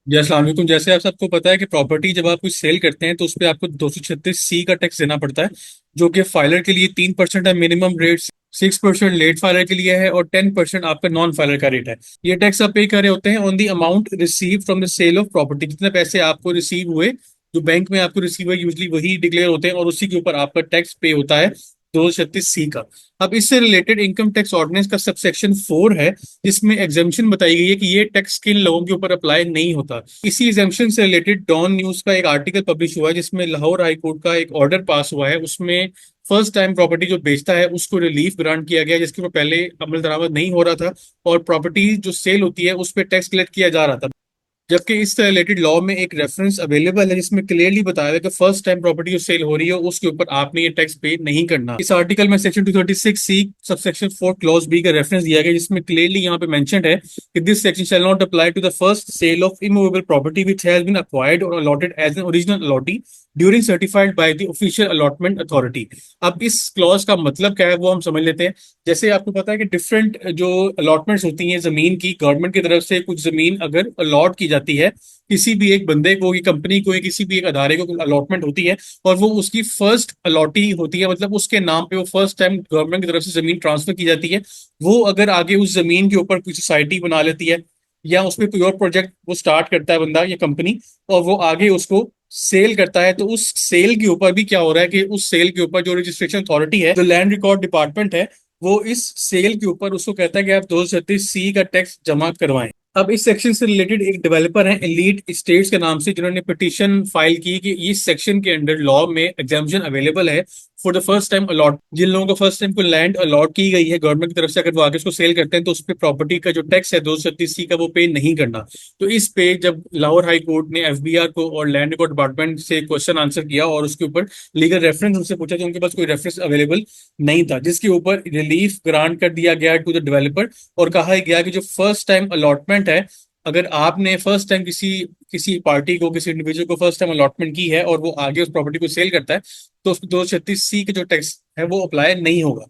जी अस्सलाम वालेकुम। जैसे आप सबको पता है कि प्रॉपर्टी जब आप कुछ सेल करते हैं तो उस पर आपको 236C का टैक्स देना पड़ता है, जो कि फाइलर के लिए 3% है मिनिमम रेट, 6% लेट फाइलर के लिए है और 10% आपका नॉन फाइलर का रेट है। ये टैक्स आप पे कर रहे होते हैं on the amount receive from the sale of property. जितने पैसे आपको रिसीव हुए, जो बैंक में आपको रिसीव हुए, यूजली वही डिक्लेयर होते हैं और उसी के ऊपर आपका टैक्स पे होता है 236C का। अब इससे रिलेटेड इनकम टैक्स ऑर्डिनेंस का सबसेक्शन 4 है, जिसमें एग्जाम्पशन बताई गई है कि ये टैक्स किन लोगों के ऊपर अप्लाई नहीं होता। इसी एग्जाम्पशन से रिलेटेड डॉन न्यूज का एक आर्टिकल पब्लिश हुआ है, जिसमें लाहौर हाई कोर्ट का एक ऑर्डर पास हुआ है। उसमें फर्स्ट टाइम प्रॉपर्टी जो बेचता है उसको रिलीफ ग्रांट किया गया है, जिसके ऊपर पहले अमल दरामद नहीं हो रहा था और प्रॉपर्टी जो सेल होती है उस पर टैक्स कलेक्ट किया जा रहा था। जबकि इससे रिलेटेड लॉ में एक रेफरेंस अवेलेबल है, जिसमें क्लियरली बताया है कि फर्स्ट टाइम प्रॉपर्टी जो सेल हो रही है उसके ऊपर आपने ये टैक्स पे नहीं करना। इस आर्टिकल में section 236C subsection 4 clause B का रेफरेंस दिया गया, जिसमें क्लियरली यहाँ पे मेंशन्ड है कि this section shall not apply to the first sale of immovable property which has been acquired और allotted as an original allottee during certified by the official allotment authority. अब इस क्लॉज का मतलब क्या है वो हम समझ लेते हैं। जैसे आपको पता है कि डिफरेंट जो अलॉटमेंट्स होती हैं जमीन की, गवर्नमेंट की तरफ से कुछ जमीन अगर अलॉट की जाती है किसी भी एक बंदे को, या कंपनी को, या किसी भी एक अदारे को अलॉटमेंट होती है और वो उसकी फर्स्ट अलॉटी होती है, मतलब उसके नाम पे वो फर्स्ट टाइम गवर्नमेंट की तरफ से जमीन ट्रांसफर की जाती है। वो अगर आगे उस जमीन के ऊपर कोई सोसाइटी बना लेती है या उसमें कोई और प्रोजेक्ट वो स्टार्ट करता है बंदा या कंपनी, और वो आगे उसको सेल करता है, तो उस सेल के ऊपर भी क्या हो रहा है कि उस सेल के ऊपर जो रजिस्ट्रेशन अथॉरिटी है, जो लैंड रिकॉर्ड डिपार्टमेंट है, वो इस सेल के ऊपर उसको कहता है कि आप 236C का टैक्स जमा करवाएं। अब इस सेक्शन से रिलेटेड एक डेवलपर है एलीट स्टेट्स के नाम से, जिन्होंने पिटीशन फाइल की कि इस सेक्शन के अंडर लॉ में एग्जाम्पशन अवेलेबल है for the first time allot. जिन लोगों को फर्स्ट टाइम को लैंड अलॉट की गई है गवर्नमेंट की तरफ से, अगर वो आगे उसको सेल करते हैं तो उस पर प्रॉपर्टी का जो टैक्स है 236C का वो पे नहीं करना। तो इस पे जब लाहौर हाई कोर्ट ने एफबीआर को और लैंड रिकॉर्ड डिपार्टमेंट से क्वेश्चन आंसर किया और उसके ऊपर लीगल रेफरेंस उनसे पूछा, तो उनके पास कोई रेफरेंस अवेलेबल नहीं था, जिसके ऊपर रिलीफ ग्रांट कर दिया गया टू द डेवलपर और कहा गया कि जो फर्स्ट टाइम अलॉटमेंट है, अगर आपने फर्स्ट टाइम किसी किसी पार्टी को, किसी इंडिविजुअल को फर्स्ट टाइम अलॉटमेंट की है और वो आगे उस प्रॉपर्टी को सेल करता है, तो उस 236C के जो टैक्स है वो अप्लाई नहीं होगा।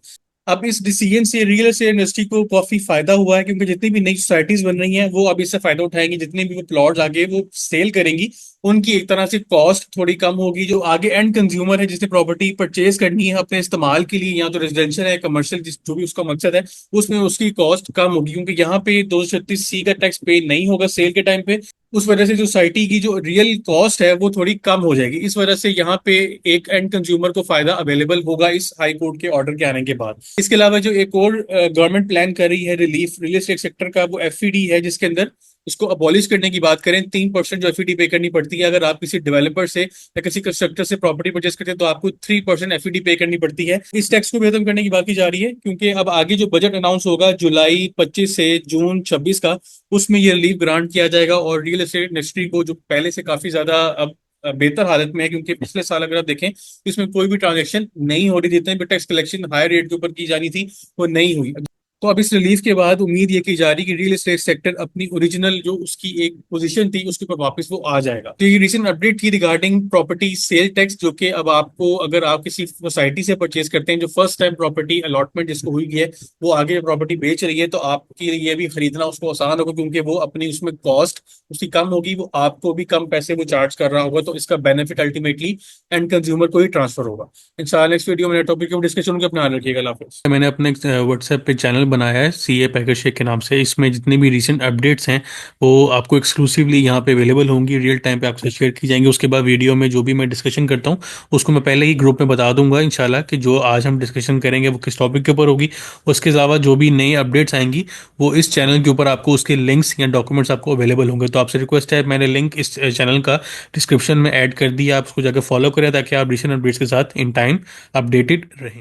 अब इस डिसीजन से रियल एस्टेट इंडस्ट्री को काफी फायदा हुआ है, क्योंकि जितनी भी नई सोसाइटीज बन रही हैं वो अब इससे फायदा उठाएंगी। जितने भी वो प्लॉट आगे वो सेल करेंगी, उनकी एक तरह से कॉस्ट थोड़ी कम होगी। जो आगे एंड कंज्यूमर है, जिसने प्रॉपर्टी परचेज करनी है अपने इस्तेमाल के लिए, या तो रेजिडेंशियल है, कमर्शियल, जिस जो भी उसका मकसद है, उसमें उसकी कॉस्ट कम होगी, क्योंकि यहाँ पे 236C का टैक्स पे नहीं होगा सेल के टाइम पे। उस वजह से जो सोसाइटी की जो रियल कॉस्ट है वो थोड़ी कम हो जाएगी। इस वजह से यहाँ पे एक एंड कंज्यूमर को फायदा अवेलेबल होगा इस हाई कोर्ट के ऑर्डर के आने के बाद। इसके अलावा जो एक और गवर्नमेंट प्लान कर रही है रिलीफ रियल एस्टेट सेक्टर का, वो एफईडी है, जिसके अंदर उसको अबॉलिश करने की बात करें, 3% जो एफईडी पे करनी पड़ती है। अगर आप किसी डेवलपर से या किसी कंस्ट्रक्टर से प्रॉपर्टी परचेस करते हैं तो आपको 3% एफईडी पे करनी पड़ती है। इस टैक्स को भी खत्म करने की बात की जा रही है, क्योंकि अब आगे जो बजट अनाउंस होगा जुलाई 25 से जून 26 का, उसमें ये रिलीफ ग्रांट किया जाएगा और रियल एस्टेट इंडस्ट्री को, जो पहले से काफी ज्यादा अब बेहतर हालत में है, क्योंकि पिछले साल अगर आप देखें तो इसमें कोई भी ट्रांजेक्शन नहीं हो रही थी, जितने भी टैक्स कलेक्शन हायर रेट के ऊपर की जानी थी वो नहीं हुई। तो अब इस रिलीफ के बाद उम्मीद ये की जा रही कि रियल एस्टेट सेक्टर अपनी ओरिजिनल जो उसकी एक पोजीशन थी उसके ऊपर वापस वो आ जाएगा। तो ये रिसेंट अपडेट थी रिगार्डिंग प्रॉपर्टी सेल टैक्स, जो कि अब आपको, अगर आप किसी सोसाइटी से परचेज करते हैं जो फर्स्ट टाइम प्रॉपर्टी अलॉटमेंट जिसको हुई है, वो आगे प्रॉपर्टी बेच रही है, तो आपके लिए भी खरीदना उसको आसान होगा, क्योंकि वो अपनी उसमें कॉस्ट उसकी कम होगी, वो आपको भी कम पैसे वो चार्ज कर रहा होगा, तो इसका बेनिफिट अल्टीमेटली एंड कंज्यूमर को ही ट्रांसफर होगा। इंशाल्लाह नेक्स्ट वीडियो में टॉपिक को डिस्कशन होगा। अपना ध्यान रखिएगा। अल्लाह हाफिज़। मैंने अपने व्हाट्सएप पे चैनल बनाया है सीए पैकेज शेख के नाम से। इसमें जितनी भी रीसेंट अपडेट्स हैं वो आपको एक्सक्लूसिवली यहाँ पे अवेलेबल होंगी, रियल टाइम पे आपसे शेयर की जाएंगी। उसके बाद वीडियो में जो भी मैं डिस्कशन करता हूँ उसको मैं पहले ही ग्रुप में बता दूंगा इंशाल्लाह कि जो आज हम डिस्कशन करेंगे वो किस टॉपिक के ऊपर होगी। उसके अलावा जो भी नई अपडेट्स आएंगी वो इस चैनल के ऊपर आपको उसके लिंक्स या डॉक्यूमेंट्स आपको अवेलेबल होंगे। तो आपसे रिक्वेस्ट है, मैंने लिंक इस चैनल का डिस्क्रिप्शन में ऐड कर दिया, आप उसको जाकर फॉलो करें ताकि आप रिसेंट अपडेट्स के साथ इन टाइम अपडेटेड रहें।